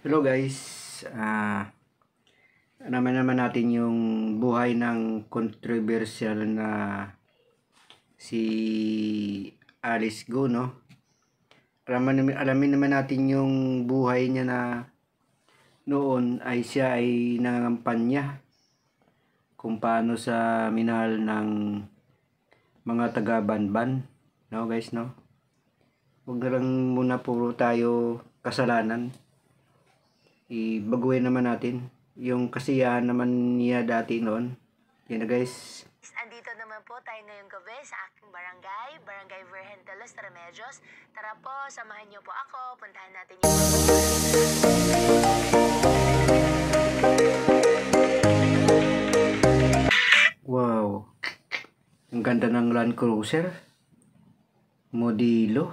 Hello guys, naman natin yung buhay ng controversial na si Alice Go, no? Alamin naman natin yung buhay niya na noon ay siya ay nangangampanya kung paano sa minahal ng mga taga-Banban, no guys, no? Huwag na lang muna puro tayo kasalanan. Ibaguhin naman natin yung kasiyahan naman niya dati noon. Yan na guys. Andito naman po tayo ngayong gabi sa aking Barangay Virgen de los Remedios. Tara po, samahan niyo po ako. Puntahan natin yung Wow. Ang ganda ng Land Cruiser. Modelo.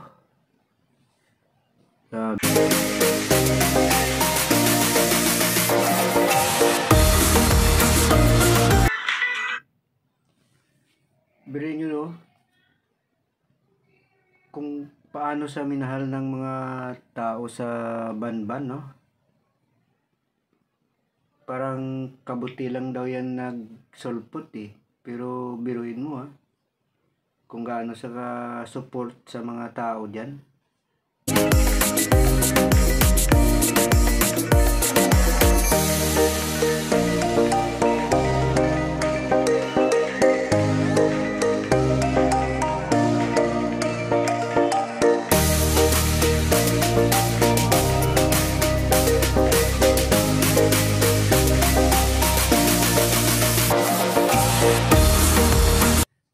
Bilhin nyo, no? Kung paano sa minahal ng mga tao sa Banban, no? Parang kabuti lang daw yan nagsulpot eh. Pero biruin mo kung gaano sa support sa mga tao dyan.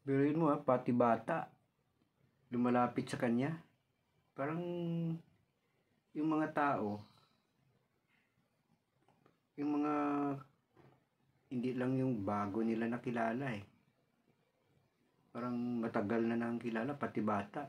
Biruin mo pati bata lumalapit sa kanya. Parang yung mga tao, yung mga hindi lang yung bago nila nakilala eh. Parang matagal na nang kilala pati bata.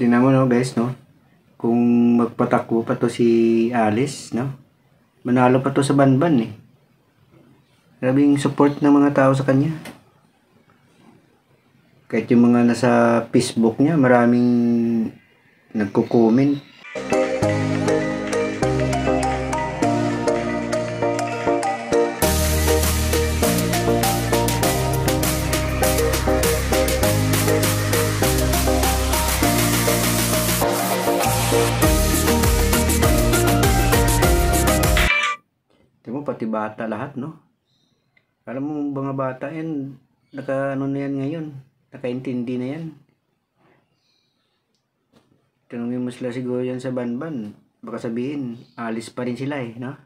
Tingnan mo, no guys, no? Kung magpatakbo pa to si Alice, no? Manalo pa to sa Banban eh. Grabing support ng mga tao sa kanya. Kahit yung mga nasa Facebook niya, maraming nagko-comment. Pati bata lahat, no? Alam mo mga bata yan, naka-ano na yan ngayon, nakaintindi na yan. Tanungin mo sila siguro yan sa Banban, baka sabihin, alis pa rin sila eh, no?